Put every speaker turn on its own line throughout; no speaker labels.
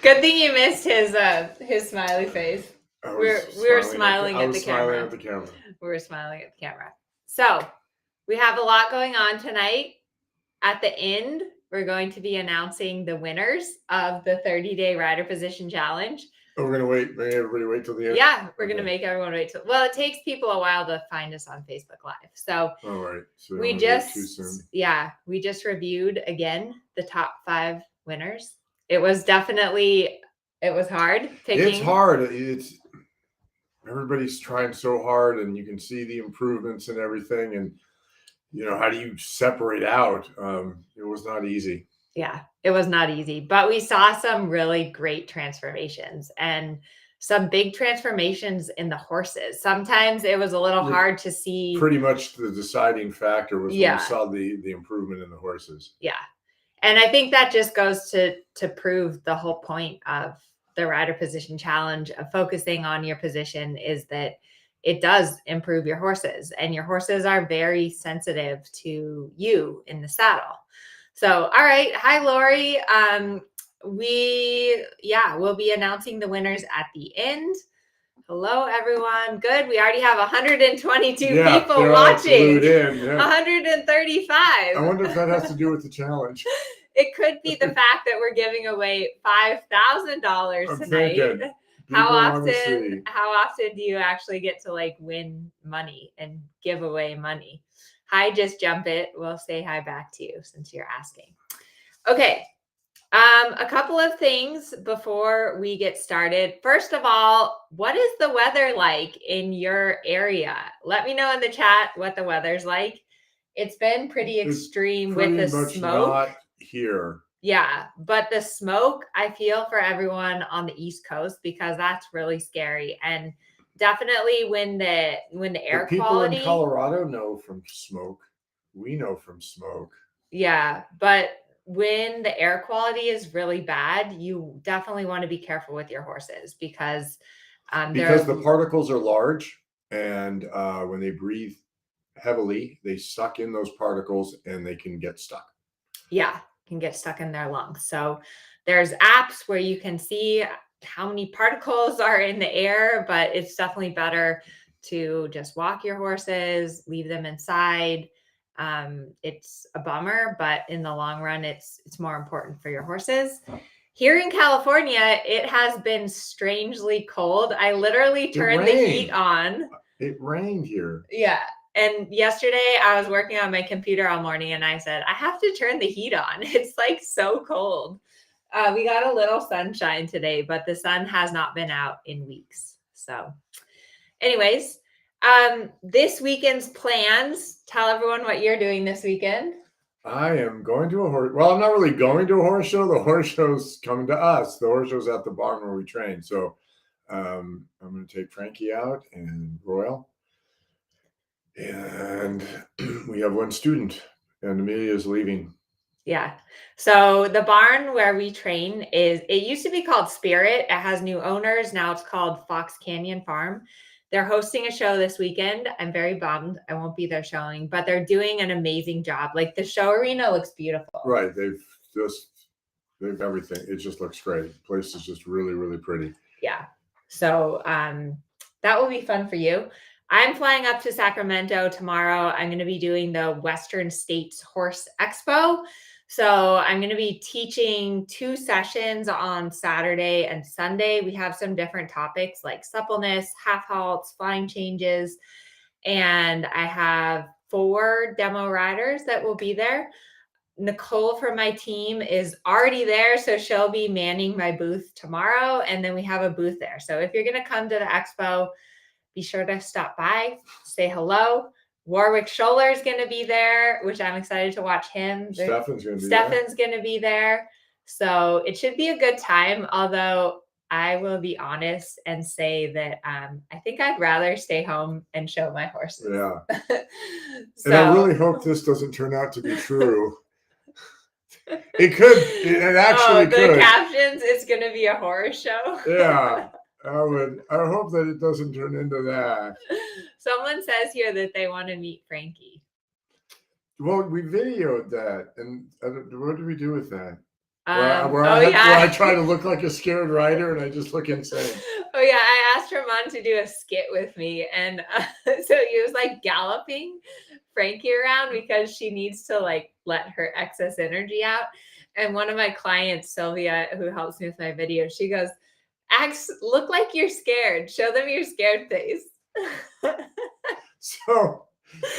Good thing you missed his smiley face. We were smiling at the camera. We were smiling at the camera. So we have a lot going on tonight. At the end, we're going to be announcing the winners of the 30-day rider position challenge.
Oh, we're going to make everybody wait till the end?
Yeah, we're going to make everyone wait till. Well, it takes people a while to find us on Facebook Live. So,
all right. So
we just reviewed again the top 5 winners. It was hard picking.
It's hard. Everybody's trying so hard, and you can see the improvements and everything. And how do you separate out? It was not easy.
Yeah, it was not easy, but we saw some really great transformations and some big transformations in the horses. Sometimes it was a little hard to see.
Pretty much the deciding factor was when we saw the improvement in the horses.
Yeah. And I think that just goes to prove the whole point of the rider position challenge, of focusing on your position, is that it does improve your horses, and your horses are very sensitive to you in the saddle. So, all right. Hi, Lori. We'll be announcing the winners at the end. Hello, everyone. Good. We already have 122 people watching. 135.
I wonder if that has to do with the challenge.
It could be the fact that we're giving away $5,000 tonight. How often do you actually get to win money and give away money? Hi, Just Jump It. We'll say hi back to you since you're asking. Okay. A couple of things before we get started. First of all, what is the weather like in your area? Let me know in the chat what the weather's like. It's been pretty extreme with the smoke.
Not here.
Yeah, but the smoke, I feel for everyone on the East Coast, because that's really scary. And definitely when the air
people
quality.
People in Colorado know from smoke. We know from smoke.
Yeah, but when the air quality is really bad, you definitely want to be careful with your horses, because
the particles are large, and when they breathe heavily, they suck in those particles and they can get stuck.
Yeah, can get stuck in their lungs. So there's apps where you can see how many particles are in the air, but it's definitely better to just walk your horses, leave them inside. It's a bummer, but in the long run, it's more important for your horses. Here in California, it has been strangely cold. I literally turned the heat on.
It rained here.
Yeah. And yesterday I was working on my computer all morning, and I said, I have to turn the heat on. It's so cold. We got a little sunshine today, but the sun has not been out in weeks. So anyways, this weekend's plans. Tell everyone what you're doing this weekend.
I am going to a horse. Well, I'm not really going to a horse show. The horse show's coming to us. The horse show's at the barn where we train. So I'm going to take Frankie out and Royal. And we have one student, and Amelia's leaving.
Yeah. So the barn where we train it used to be called Spirit. It has new owners. Now it's called Fox Canyon Farm. They're hosting a show this weekend. I'm very bummed I won't be there showing, but they're doing an amazing job. The show arena looks beautiful.
Right. They've everything. It just looks great. The place is just really, really pretty.
Yeah. So that will be fun for you. I'm flying up to Sacramento tomorrow. I'm going to be doing the Western States Horse Expo. So I'm going to be teaching 2 sessions on Saturday and Sunday. We have some different topics like suppleness, half halts, flying changes. And I have 4 demo riders that will be there. Nicole from my team is already there, so she'll be manning my booth tomorrow. And then we have a booth there. So if you're going to come to the expo, be sure to stop by, say hello. Warwick Scholler is going to be there, which I'm excited to watch him.
Stefan's going
to be there. So it should be a good time, although I will be honest and say that I think I'd rather stay home and show my horses.
Yeah. And I really hope this doesn't turn out to be true. It could. It actually could.
The captions, it's going to be a horror show.
Yeah. I hope that it doesn't turn into that.
Someone says here that they want to meet Frankie.
Well, we videoed that, and what did we do with that? where I
Yeah.
try to look like a scared rider and I just look insane.
Oh yeah, I asked Herman to do a skit with me, and so he was like galloping Frankie around because she needs to like let her excess energy out. And one of my clients, Sylvia, who helps me with my videos, she goes, look like you're scared. Show them your scared face."
So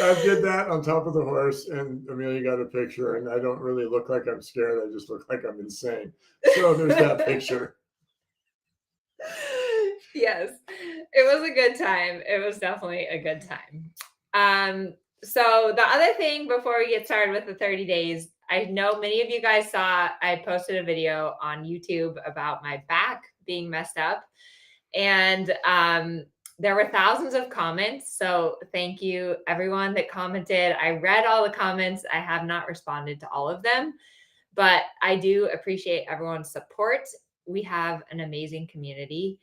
I did that on top of the horse, and Amelia got a picture, and I don't really look like I'm scared. I just look like I'm insane. So there's that picture.
Yes, it was a good time. It was definitely a good time. So the other thing before we get started with the 30 days, I know many of you guys saw I posted a video on YouTube about my back being messed up. And there were thousands of comments. So thank you, everyone that commented. I read all the comments. I have not responded to all of them, but I do appreciate everyone's support. We have an amazing community.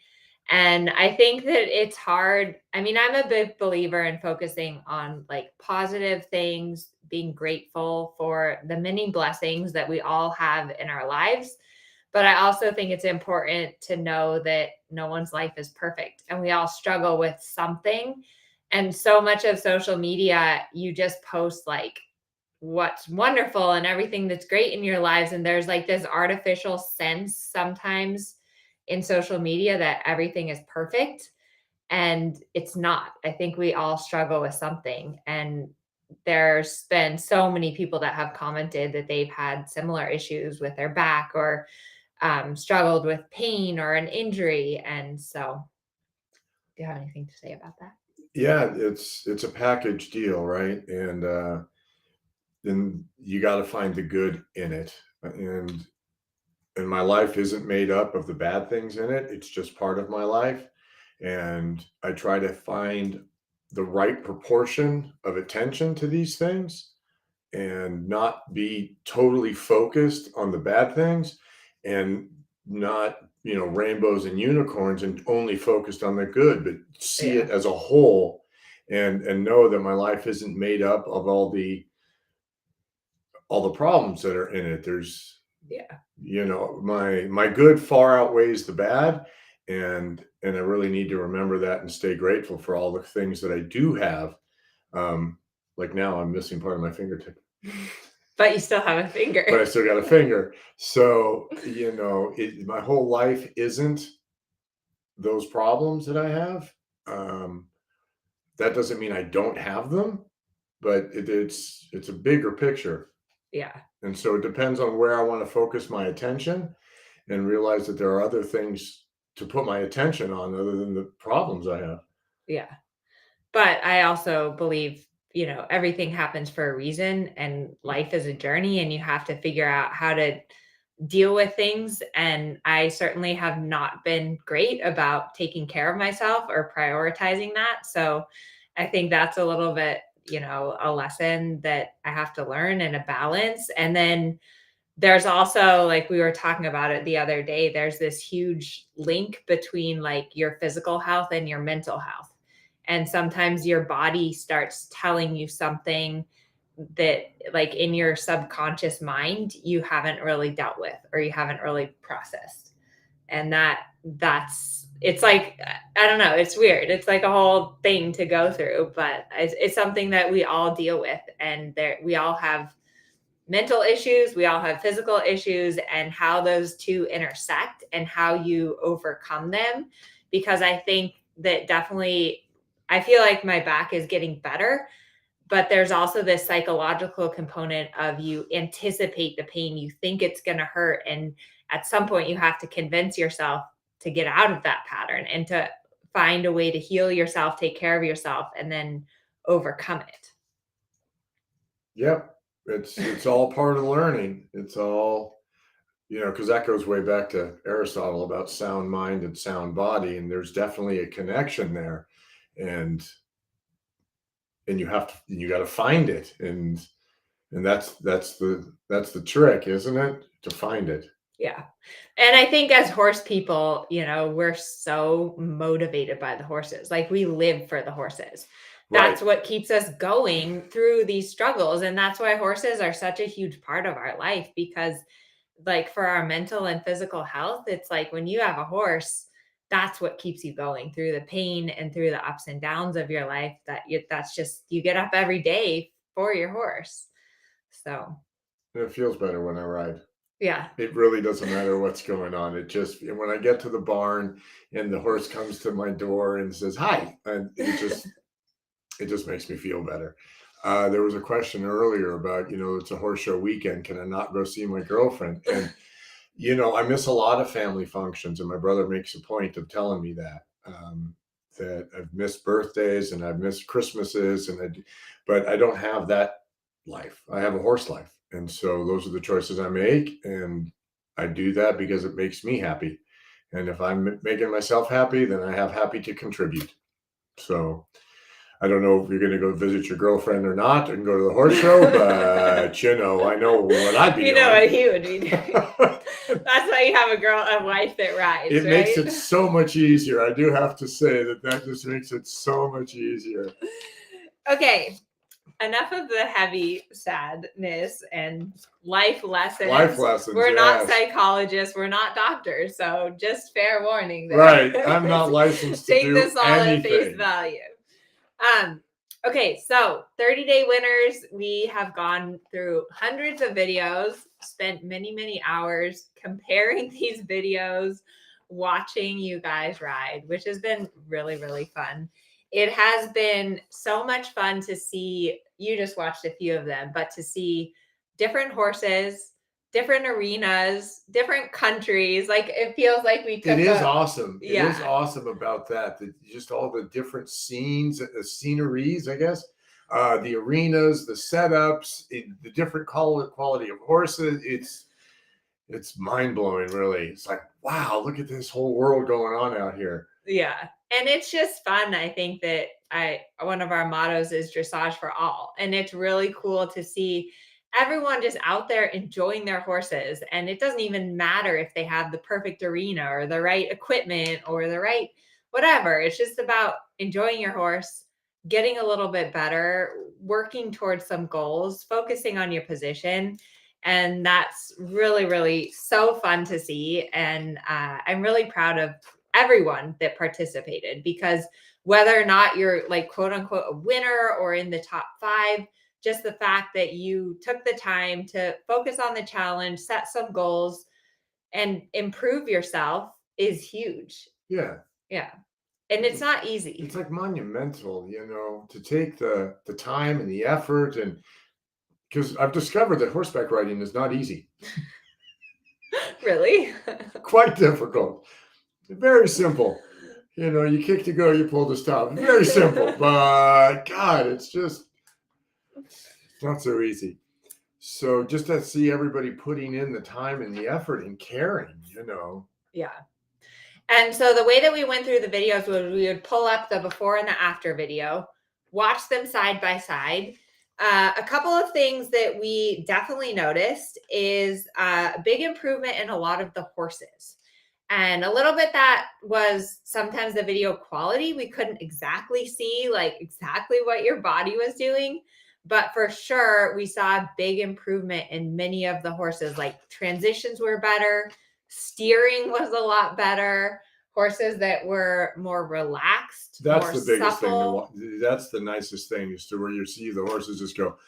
And I think that it's hard. I mean, I'm a big believer in focusing on like positive things, being grateful for the many blessings that we all have in our lives. But I also think it's important to know that no one's life is perfect and we all struggle with something. And so much of social media, you just post like what's wonderful and everything that's great in your lives. And there's like this artificial sense sometimes in social media that everything is perfect. And it's not. I think we all struggle with something. And there's been so many people that have commented that they've had similar issues with their back or struggled with pain or an injury. And so, do you have anything to say about that?
Yeah, it's a package deal, right? And then you got to find the good in it. And my life isn't made up of the bad things in it. It's just part of my life. And I try to find the right proportion of attention to these things and not be totally focused on the bad things and not, rainbows and unicorns and only focused on the good, but see it
Yeah.
as a whole and know that my life isn't made up of all the problems that are in it. There's,
Yeah.
my good far outweighs the bad, and I really need to remember that and stay grateful for all the things that I do have. Um, like now I'm missing part of my fingertip.
But you still have a finger.
But I still got a finger. So, my whole life isn't those problems that I have. Um, that doesn't mean I don't have them, but it's a bigger picture.
Yeah.
And so it depends on where I want to focus my attention and realize that there are other things to put my attention on other than the problems I have.
Yeah. But I also believe, everything happens for a reason and life is a journey and you have to figure out how to deal with things. And I certainly have not been great about taking care of myself or prioritizing that. So I think that's a little bit, a lesson that I have to learn and a balance. And then there's also, like we were talking about it the other day, there's this huge link between like your physical health and your mental health. And sometimes your body starts telling you something that like in your subconscious mind you haven't really dealt with or you haven't really processed. And that's it's like I don't know, it's weird. It's like a whole thing to go through, but it's something that we all deal with. And there we all have mental issues, we all have physical issues, and how those two intersect and how you overcome them. Because I think that definitely, I feel like my back is getting better, but there's also this psychological component of you anticipate the pain, you think it's going to hurt. And at some point, you have to convince yourself to get out of that pattern and to find a way to heal yourself, take care of yourself, and then overcome it.
Yep. It's all part of learning. It's all, because that goes way back to Aristotle about sound mind and sound body. And there's definitely a connection there. And you got to find it. And that's the trick, isn't it? To find it.
Yeah. And I think as horse people, we're so motivated by the horses. Like we live for the horses. That's
Right.
what keeps us going through these struggles. And that's why horses are such a huge part of our life because like for our mental and physical health, it's like when you have a horse, that's what keeps you going through the pain and through the ups and downs of your life. That's just, you get up every day for your horse. So
It feels better when I ride.
yeah.
It really doesn't matter what's going on. It just, when I get to the barn and the horse comes to my door and says hi, and it just makes me feel better. There was a question earlier about, it's a horse show weekend. Can I not go see my girlfriend? And I miss a lot of family functions, and my brother makes a point of telling me that that I've missed birthdays and I've missed Christmases, but I don't have that life. I have a horse life, and so those are the choices I make, and I do that because it makes me happy. And if I'm making myself happy, then I have happy to contribute. So I don't know if you're going to go visit your girlfriend or not and go to the horse show, but I know what I'd be
You know
doing.
what he would be doing. That's why you have a wife that rides.
It
right?
makes it so much easier. I do have to say that just makes it so much easier.
Okay, enough of the heavy sadness and life lessons.
Life lessons.
We're not
yes.
psychologists. We're not doctors. So just fair warning there.
Right. I'm not licensed to
Take
do
this all at face
anything.
value. Okay, so 30-day winners. We have gone through hundreds of videos, spent many, many hours comparing these videos, watching you guys ride, which has been really, really fun. It has been so much fun to see. You just watched a few of them, but to see different horses, different arenas, different countries. Like it feels like we took
It is awesome.
Yeah.
It is awesome about that. Just all the different scenes, the sceneries, I guess, the arenas, the setups, the different quality of horses. It's mind blowing, really. It's like, wow, look at this whole world going on out here.
Yeah. And it's just fun. I think that one of our mottos is dressage for all. And it's really cool to see everyone just out there enjoying their horses. And it doesn't even matter if they have the perfect arena or the right equipment or the right whatever. It's just about enjoying your horse, getting a little bit better, working towards some goals, focusing on your position. And that's really, really so fun to see. And I'm really proud of everyone that participated, because whether or not you're like quote unquote a winner or in the top 5, just the fact that you took the time to focus on the challenge, set some goals, and improve yourself is huge.
Yeah.
Yeah. And it's not easy.
It's like monumental, to take the time and the effort, and because I've discovered that horseback riding is not easy.
Really?
Quite difficult. Very simple. You kick to go, you pull to stop. Very simple. But God, it's not so easy. So just to see everybody putting in the time and the effort and caring,
Yeah. And so the way that we went through the videos was we would pull up the before and the after video, watch them side by side. A couple of things that we definitely noticed is a big improvement in a lot of the horses. And a little bit that was sometimes the video quality. We couldn't exactly see like exactly what your body was doing. But for sure, we saw a big improvement in many of the horses. Like transitions were better. Steering was a lot better. Horses that were more relaxed.
That's
more
the biggest
supple.
thing. That's the nicest thing, is to where you see the horses just go,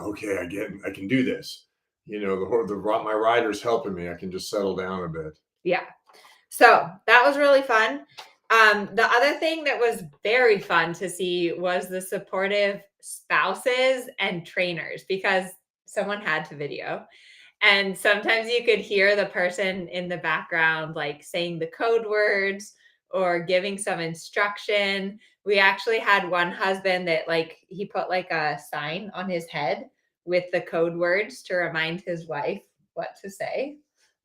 okay, I can do this. My rider's helping me. I can just settle down a bit.
Yeah. So that was really fun. The other thing that was very fun to see was the supportive spouses and trainers, because someone had to video. And sometimes you could hear the person in the background, like saying the code words or giving some instruction. We actually had one husband that he put like a sign on his head with the code words to remind his wife what to say.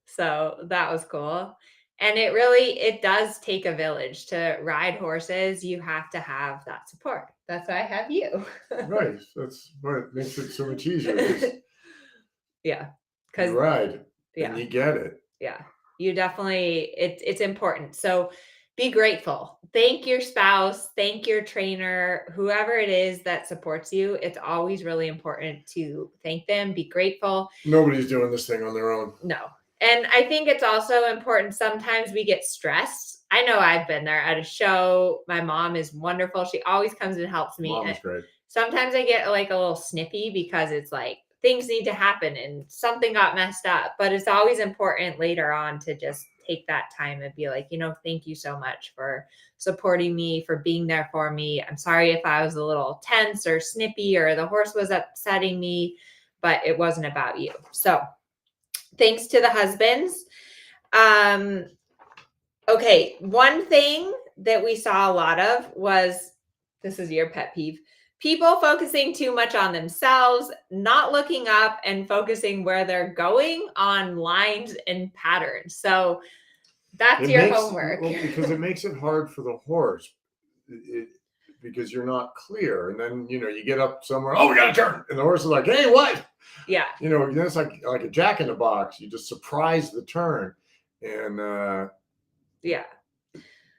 So that was cool. And it does take a village to ride horses. You have to have that support. That's why I have you.
Right. That's what makes it so much easier.
Yeah.
You ride
yeah.
and you get it.
Yeah. You definitely, it's important. So Be grateful. Thank your spouse, thank your trainer, whoever it is that supports you. It's always really important to thank them, be grateful.
Nobody's doing this thing on their own.
No. And I think it's also important. Sometimes we get stressed. I know I've been there at a show. My mom is wonderful. She always comes and helps me.
Mom is great.
Sometimes I get like a little snippy because it's like things need to happen and something got messed up. But it's always important later on to just take that time and be like, thank you so much for supporting me, for being there for me. I'm sorry if I was a little tense or snippy or the horse was upsetting me, but it wasn't about you. So thanks to the husbands. Okay, one thing that we saw a lot of was, this is your pet peeve, people focusing too much on themselves, not looking up and focusing where they're going on lines and patterns. So that's your homework.
Well, because it makes it hard for the horse. Because you're not clear, and then you get up somewhere. Oh, we got to turn, and the horse is like, "Hey, what?"
Yeah.
It's like a jack in the box. You just surprise the turn, and
yeah,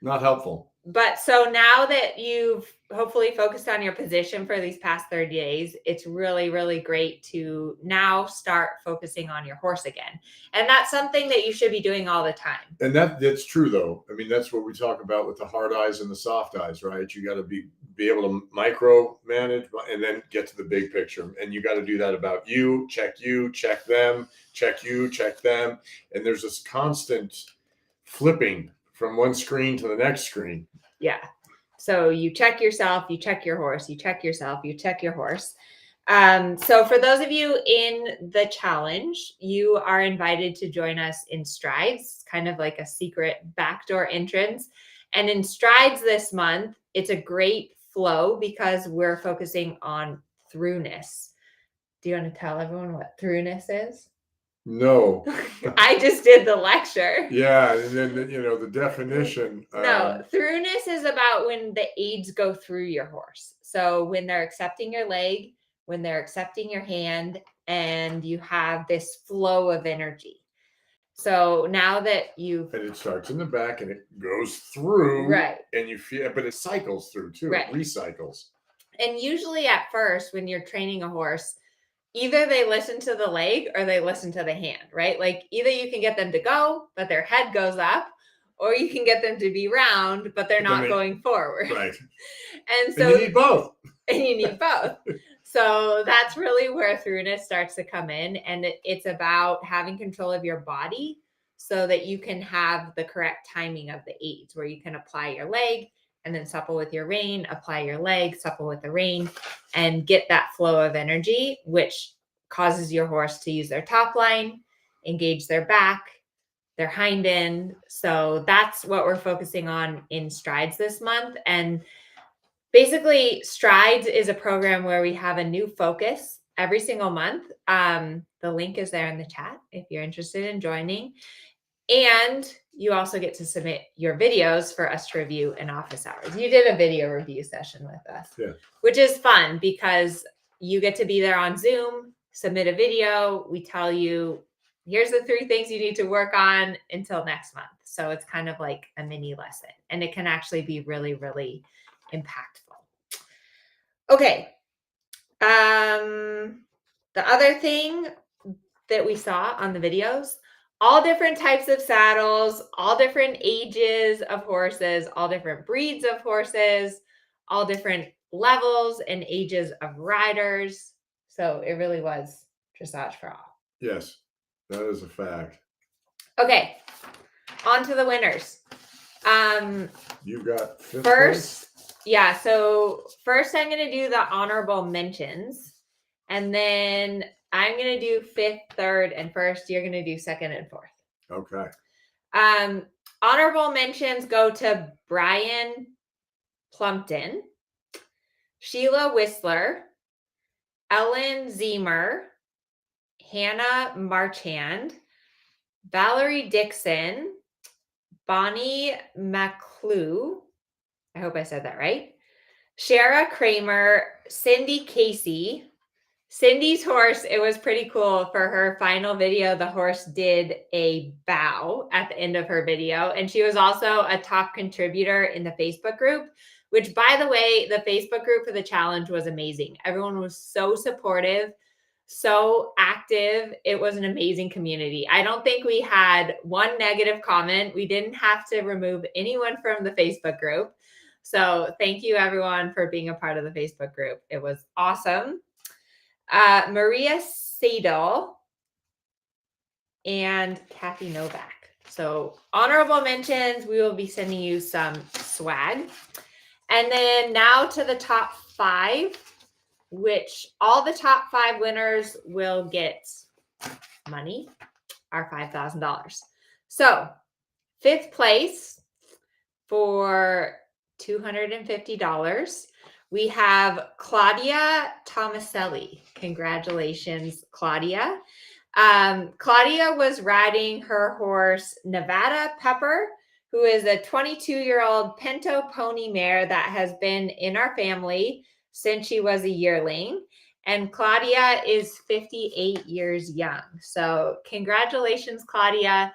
not helpful.
But so now that you've hopefully focused on your position for these past 30 days, it's really, really great to now start focusing on your horse again. And that's something that you should be doing all the time.
And that's true, though. I mean, that's what we talk about with the hard eyes and the soft eyes, right? You got to be able to micro manage and then get to the big picture. And you got to do that about you, check them, check you, check them. And there's this constant flipping from one screen to the next screen.
Yeah. So you check yourself, you check your horse, you check yourself, you check your horse. So for those of you in the challenge, you are invited to join us in Strides. It's kind of like a secret backdoor entrance. And in Strides this month, it's a great flow because we're focusing on throughness. Do you want to tell everyone what throughness is?
No.
I just did the lecture.
Yeah, and then the definition.
No, throughness is about when the aids go through your horse. So when they're accepting your leg, when they're accepting your hand, and you have this flow of energy. So now that and
it starts in the back and it goes through,
right,
and you feel, but it cycles through too. Right. It recycles.
And usually at first, when you're training a horse, either they listen to the leg or they listen to the hand, right? Like either you can get them to go, but their head goes up, or you can get them to be round, but they're not going forward.
Right.
And so
you need both.
And you need both. So that's really where throughness starts to come in. And it's about having control of your body so that you can have the correct timing of the aids, where you can apply your leg and then supple with your rein, apply your leg, supple with the rein, and get that flow of energy, which causes your horse to use their top line, engage their back, their hind end. So that's what we're focusing on in Strides this month. And basically, Strides is a program where we have a new focus every single month. The link is there in the chat if you're interested in joining. And you also get to submit your videos for us to review in office hours. You did a video review session with us, which is fun because you get to be there on Zoom, submit a video. We tell you, here's the 3 things you need to work on until next month. So it's kind of like a mini lesson, and it can actually be really, really impactful. Okay. The other thing that we saw on the videos, all different types of saddles, all different ages of horses, all different breeds of horses, all different levels and ages of riders. So it really was dressage for all.
Yes, that is a fact.
Okay, on to the winners.
You got
first place? Yeah, so first I'm going to do the honorable mentions, and then I'm going to do 5th, 3rd, and 1st. You're going to do 2nd and 4th.
Okay.
Honorable mentions go to Brian Plumpton, Sheila Whistler, Ellen Zemer, Hannah Marchand, Valerie Dixon, Bonnie McClue, I hope I said that right, Shara Kramer, Cindy Casey, Cindy's horse, it was pretty cool. For her final video, the horse did a bow at the end of her video. And she was also a top contributor in the Facebook group, which, by the way, the Facebook group for the challenge was amazing. Everyone was so supportive, so active. It was an amazing community. I don't think we had one negative comment. We didn't have to remove anyone from the Facebook group. So thank you, everyone, for being a part of the Facebook group. It was awesome. Maria Sadel and Kathy Novak. So honorable mentions, we will be sending you some swag. And then now to the top 5, which all the top 5 winners will get money, our $5,000. So 5th place for $250. We have Claudia Tomaselli. Congratulations, Claudia. Claudia was riding her horse, Nevada Pepper, who is a 22-year-old pinto pony mare that has been in our family since she was a yearling. And Claudia is 58 years young. So congratulations, Claudia.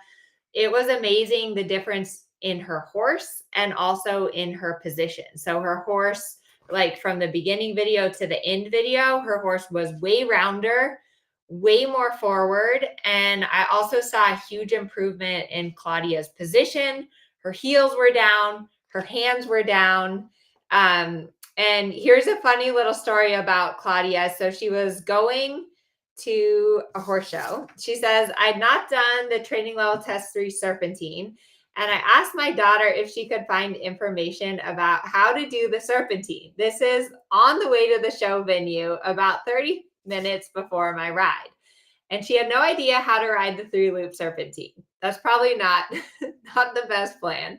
It was amazing, the difference in her horse and also in her position. So her horse, like from the beginning video to the end video, her horse was way rounder, way more forward. And I also saw a huge improvement in Claudia's position. Her heels were down, her hands were down. And here's a funny little story about Claudia. So she was going to a horse show. She says, I'd not done the training level test 3 serpentine. And I asked my daughter if she could find information about how to do the serpentine. This is on the way to the show venue, about 30 minutes before my ride. And she had no idea how to ride the 3-loop serpentine. That's probably not the best plan.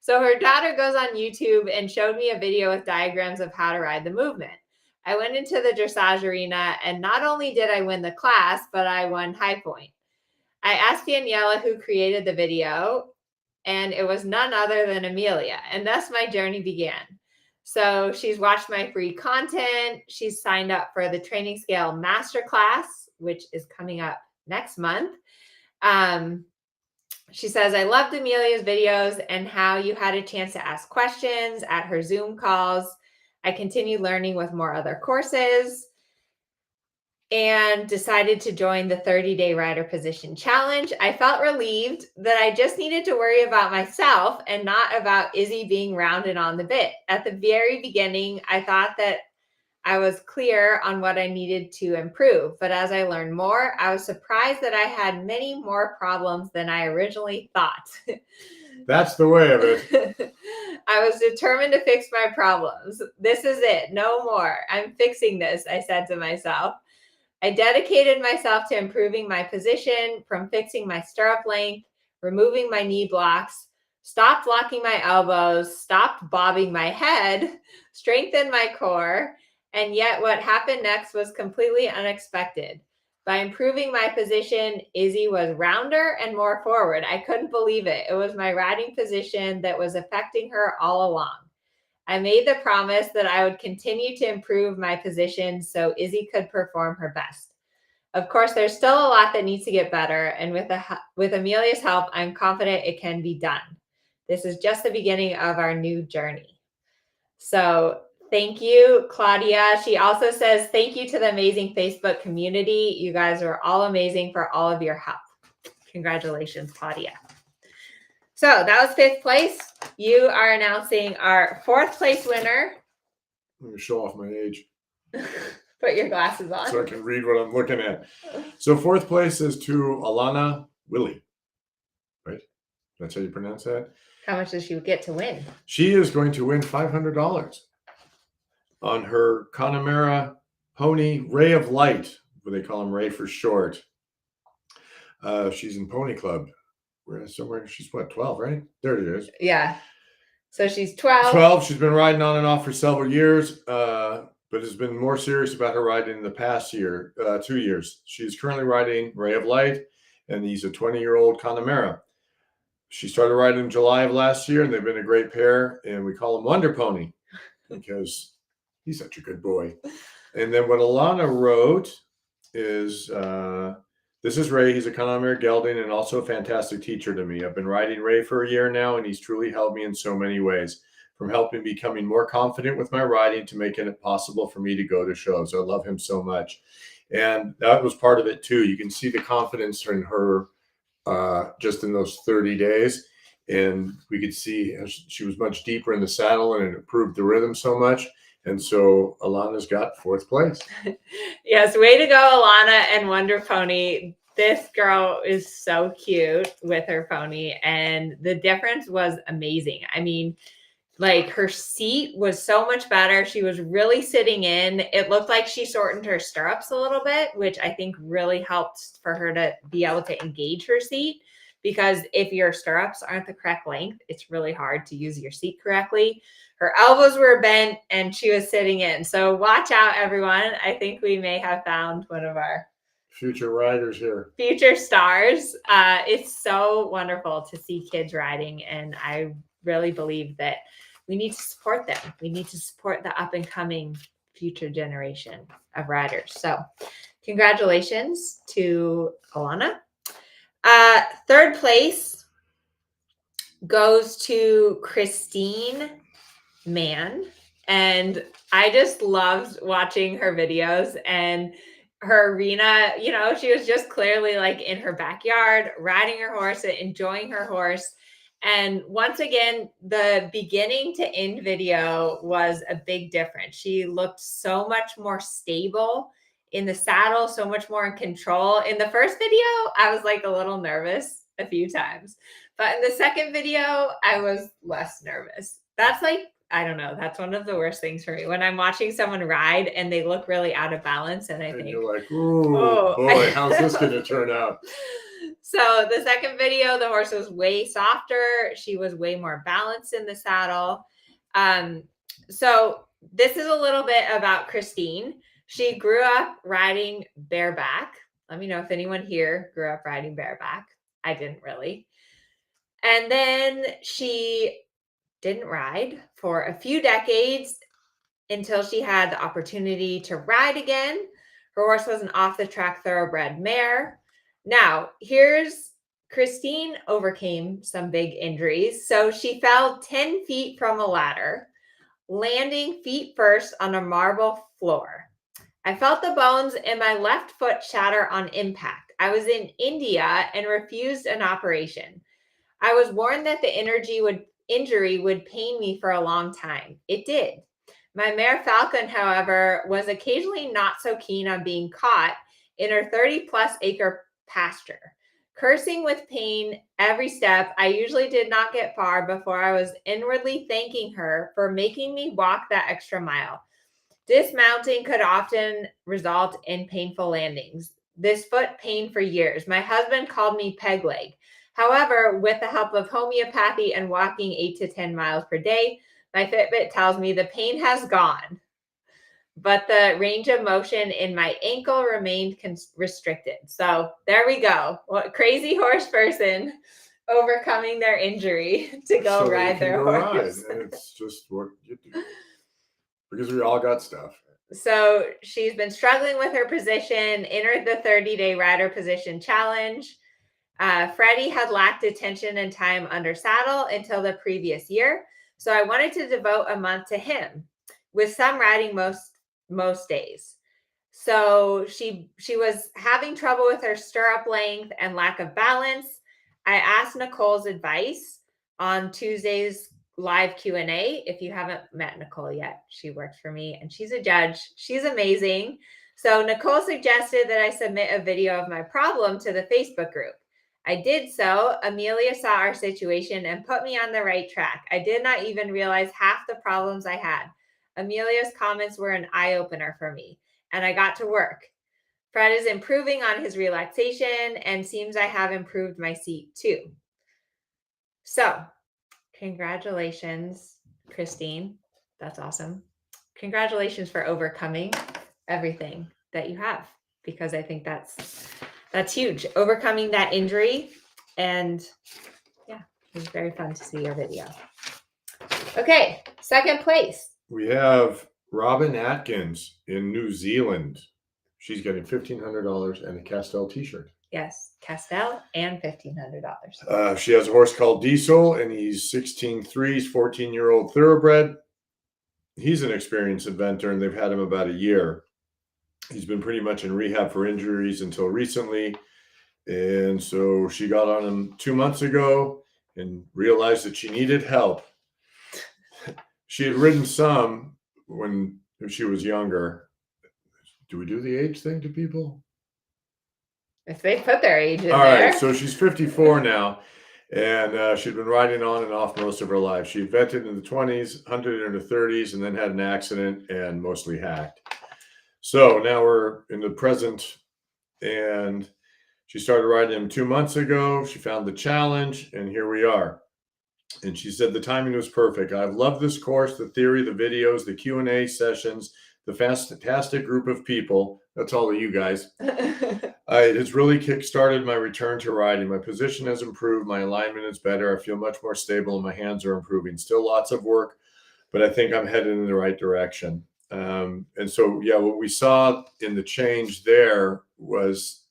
So her daughter goes on YouTube and showed me a video with diagrams of how to ride the movement. I went into the dressage arena, and not only did I win the class, but I won High Point. I asked Daniela who created the video, and it was none other than Amelia. And thus my journey began. So she's watched my free content. She's signed up for the Training Scale Masterclass, which is coming up next month. She says, I loved Amelia's videos and how you had a chance to ask questions at her Zoom calls. I continued learning with more other courses and decided to join the 30-day rider position challenge. I felt relieved that I just needed to worry about myself and not about Izzy being rounded on the bit. At the very beginning, I thought that I was clear on what I needed to improve. But as I learned more, I was surprised that I had many more problems than I originally thought.
That's the way of it.
I was determined to fix my problems. This is it. No more. I'm fixing this, I said to myself. I dedicated myself to improving my position, from fixing my stirrup length, removing my knee blocks, stopped locking my elbows, stopped bobbing my head, strengthened my core. And yet what happened next was completely unexpected. By improving my position, Izzy was rounder and more forward. I couldn't believe it. It was my riding position that was affecting her all along. I made the promise that I would continue to improve my position so Izzy could perform her best. Of course, there's still a lot that needs to get better, and with Amelia's help, I'm confident it can be done. This is just the beginning of our new journey. So thank you, Claudia. She also says, thank you to the amazing Facebook community. You guys are all amazing for all of your help. Congratulations, Claudia. So that was 5th place. You are announcing our 4th place winner.
Let me show off my age.
Put your glasses on.
So I can read what I'm looking at. So 4th place is to Alana Willie. Right? That's how you pronounce that?
How much does she get to win?
She is going to win $500 on her Connemara pony Ray of Light. They call him Ray for short. She's in Pony Club. Somewhere she's what, 12, right? There it is.
Yeah. So she's 12.
12. She's been riding on and off for several years, but has been more serious about her riding in the past 2 years. She's currently riding Ray of Light, and he's a 20-year-old Connemara. She started riding in July of last year, and they've been a great pair, and we call him Wonder Pony because he's such a good boy. And then what Alana wrote is, this is Ray. He's a Connemara gelding and also a fantastic teacher to me. I've been riding Ray for a year now, and he's truly helped me in so many ways, from helping becoming more confident with my riding to making it possible for me to go to shows. I love him so much. And that was part of it too. You can see the confidence in her just in those 30 days. And we could see she was much deeper in the saddle and it improved the rhythm so much. And so Alana's got 4th place.
Yes, way to go, Alana and Wonder Pony. This girl is so cute with her pony, and the difference was amazing. I mean, like her seat was so much better. She was really sitting in. It looked like she shortened her stirrups a little bit, which I think really helped for her to be able to engage her seat. Because if your stirrups aren't the correct length, it's really hard to use your seat correctly. Her elbows were bent and she was sitting in. So watch out, everyone. I think we may have found one of our
future riders here.
Future stars. It's so wonderful to see kids riding, and I really believe that we need to support them. We need to support the up and coming future generation of riders. So congratulations to Alana. 3rd place goes to Christine Mann. And I just loved watching her videos and her arena. You know, she was just clearly like in her backyard, riding her horse, enjoying her horse. And once again, the beginning to end video was a big difference. She looked so much more stable in the saddle, so much more in control. In the first video, I was like a little nervous a few times, but in the second video, I was less nervous. That's like, I don't know. That's one of the worst things for me when I'm watching someone ride and they look really out of balance. And I think,
you're like, oh boy, how's this going to turn out?
So the second video, the horse was way softer. She was way more balanced in the saddle. So this is a little bit about Christine. She grew up riding bareback. Let me know if anyone here grew up riding bareback. I didn't really. And then she didn't ride for a few decades until she had the opportunity to ride again. Her horse was an off-the-track thoroughbred mare. Now, here's Christine overcame some big injuries. So she fell 10 feet from a ladder, landing feet first on a marble floor. I felt the bones in my left foot shatter on impact. I was in India and refused an operation. I was warned that the injury would pain me for a long time. It did. My mare Falcon, however, was occasionally not so keen on being caught in her 30-plus acre pasture. Cursing with pain every step, I usually did not get far before I was inwardly thanking her for making me walk that extra mile. Dismounting could often result in painful landings. This foot pained for years. My husband called me peg leg. However, with the help of homeopathy and walking 8 to 10 miles per day, my Fitbit tells me the pain has gone, but the range of motion in my ankle remained restricted. So there we go. What crazy horse person overcoming their injury to go ride their horse.
And it's just what you do. Because we all got stuff.
So she's been struggling with her position, entered the 30-day rider position challenge. Freddie had lacked attention and time under saddle until the previous year. So I wanted to devote a month to him, with some riding most days. So she was having trouble with her stirrup length and lack of balance. I asked Nicole's advice on Tuesday's live Q&A. If you haven't met Nicole yet, she works for me and she's a judge. She's amazing. So Nicole suggested that I submit a video of my problem to the Facebook group. I did so. Amelia saw our situation and put me on the right track. I did not even realize half the problems I had. Amelia's comments were an eye-opener for me, and I got to work. Fred is improving on his relaxation and seems I have improved my seat too. So, congratulations, Christine. That's awesome. Congratulations for overcoming everything that you have, because I think that's huge. Overcoming that injury. And yeah, it was very fun to see your video. Okay, second place.
We have Robin Atkins in New Zealand. She's getting $1,500 and a Castell t-shirt.
Yes, Castell and $1,500.
She has a horse called Diesel, and he's 16.3. He's 14-year-old thoroughbred. He's an experienced inventor, and they've had him about a year. He's been pretty much in rehab for injuries until recently. And so she got on him 2 months ago and realized that she needed help. She had ridden some when she was younger. Do we do the age thing to people?
If they put their age in
All
there.
right, so she's 54 now, and she'd been riding on and off most of her life. She vetted in the 20s, hunted in her 30s, and then had an accident and mostly hacked. So now we're in the present, and she started riding him 2 months ago. She found the challenge, and here we are. And she said the timing was perfect. I've loved this course, the theory, the videos, the Q&A sessions, the fantastic group of people. That's all of you guys. It has really kick-started my return to riding. My position has improved. My alignment is better. I feel much more stable, and my hands are improving. Still lots of work, but I think I'm headed in the right direction. And so, yeah, what we saw in the change there was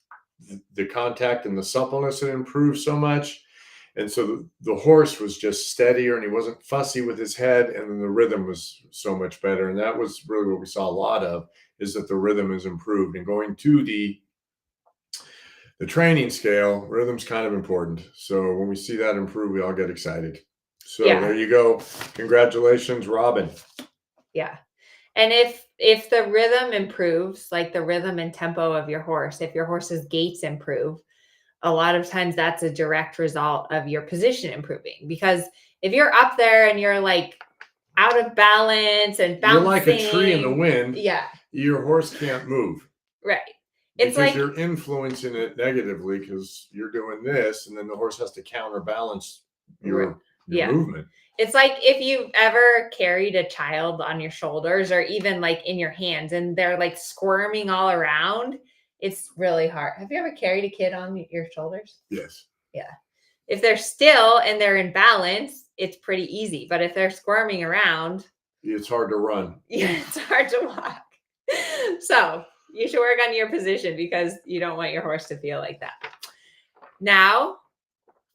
the contact and the suppleness had improved so much. And so the horse was just steadier, and he wasn't fussy with his head, and then the rhythm was so much better. And that was really what we saw a lot of, is that the rhythm is improved. And going to the training scale, rhythm's kind of important. So when we see that improve, we all get excited. So There you go. Congratulations, Robin.
Yeah. And if the rhythm improves, like the rhythm and tempo of your horse, if your horse's gaits improve, a lot of times that's a direct result of your position improving. Because if you're up there and you're like out of balance and bouncing,
you're like a tree in the wind.
Yeah.
Your horse can't move.
Right.
It's because you're influencing it negatively because you're doing this, and then the horse has to counterbalance your movement.
It's like if you've ever carried a child on your shoulders or even like in your hands and they're like squirming all around, it's really hard. Have you ever carried a kid on your shoulders?
Yes.
Yeah. If they're still and they're in balance, it's pretty easy. But if they're squirming around,
it's hard to run.
Yeah, it's hard to walk. So you should work on your position because you don't want your horse to feel like that. Now,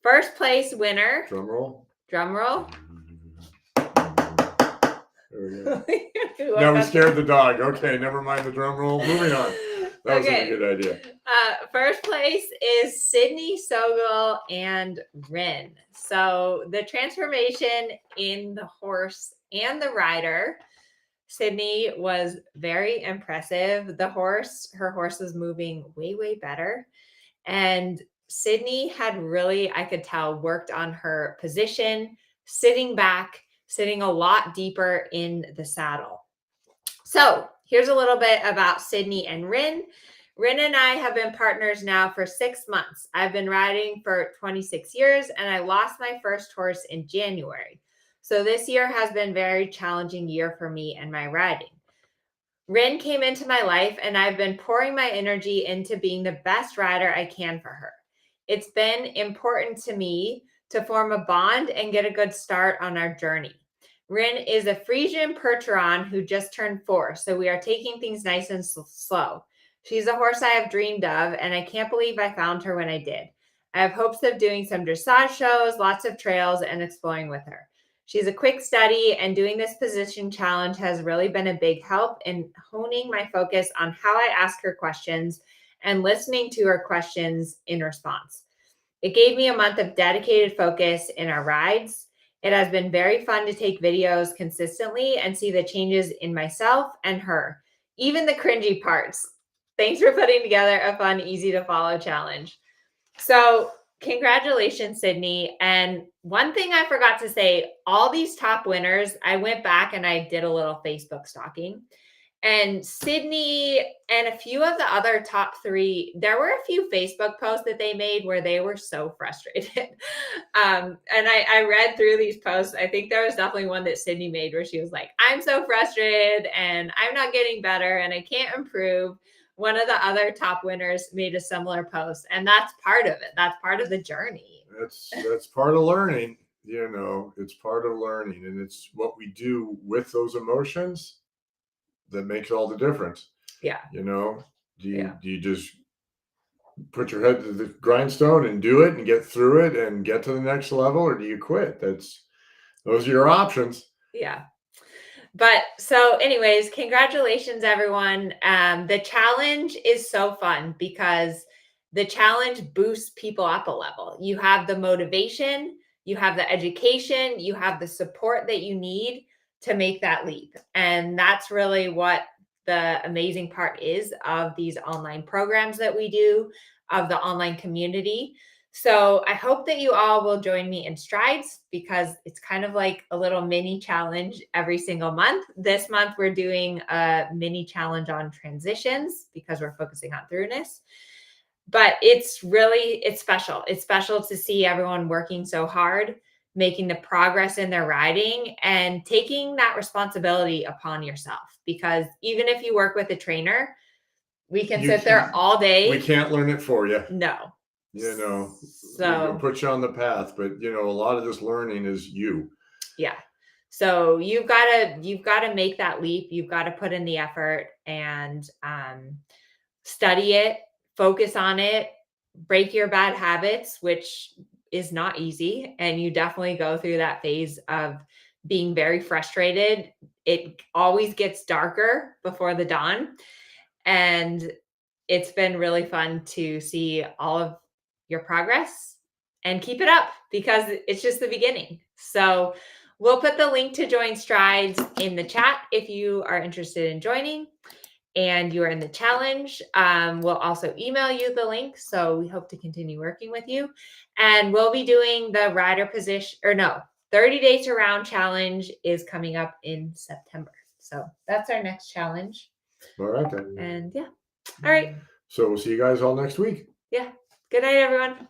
first place winner.
Drum roll.
Drum roll.
There we go. Now we scared the dog. Okay, never mind the drum roll. Moving on. That wasn't a good idea.
First place is Sydney, Sogol, and Rin. So the transformation in the horse and the rider, Sydney was very impressive. Her horse was moving way, way better. And Sydney had really, I could tell, worked on her position, sitting back, sitting a lot deeper in the saddle. So here's a little bit about Sydney and Rin. Rin and I have been partners now for 6 months. I've been riding for 26 years, and I lost my first horse in January. So this year has been a very challenging year for me and my riding. Rin came into my life, and I've been pouring my energy into being the best rider I can for her. It's been important to me to form a bond and get a good start on our journey. Rin is a Frisian Percheron who just turned 4, so we are taking things nice and slow. She's a horse I have dreamed of, and I can't believe I found her when I did. I have hopes of doing some dressage shows, lots of trails, and exploring with her. She's a quick study, and doing this position challenge has really been a big help in honing my focus on how I ask her questions and listening to her questions in response. It gave me a month of dedicated focus in our rides. It has been very fun to take videos consistently and see the changes in myself and her, even the cringy parts. Thanks for putting together a fun, easy to follow challenge. So congratulations, Sydney. And one thing I forgot to say, all these top winners, I went back and I did a little Facebook stalking. And Sydney and a few of the other top 3, there were a few Facebook posts that they made where they were so frustrated. And I read through these posts. I think there was definitely one that Sydney made where she was like, I'm so frustrated and I'm not getting better and I can't improve. One of the other top winners made a similar post, and that's part of it. That's part of the journey.
That's part of learning. It's part of learning, and it's what we do with those emotions that makes all the difference.
Yeah.
You know, do
Yeah.
you just put your head to the grindstone and do it and get through it and get to the next level, or do you quit? Those are your options.
Yeah. But so anyways, congratulations everyone. The challenge is so fun because the challenge boosts people up a level. You have the motivation, you have the education, you have the support that you need to make that leap. And that's really what the amazing part is of these online programs that we do, of the online community. So I hope that you all will join me in Strides because it's kind of like a little mini challenge every single month. This month, we're doing a mini challenge on transitions because we're focusing on throughness. But it's special. It's special to see everyone working so hard, making the progress in their riding and taking that responsibility upon yourself. Because even if you work with a trainer, we can sit there all day.
We can't learn it for you.
No.
You know,
so
we'll put you on the path, but a lot of this learning is you.
Yeah. So you've got to make that leap. You've got to put in the effort and study it, focus on it, break your bad habits, which is not easy. And you definitely go through that phase of being very frustrated. It always gets darker before the dawn. And it's been really fun to see all of your progress and keep it up because it's just the beginning. So we'll put the link to join Strides in the chat if you are interested in joining and you are in the challenge. We'll also email you the link. So we hope to continue working with you. And we'll be doing the rider position 30 days to round challenge is coming up in September. So that's our next challenge.
All right then.
And yeah. All right.
So we'll see you guys all next week.
Yeah. Good night, everyone.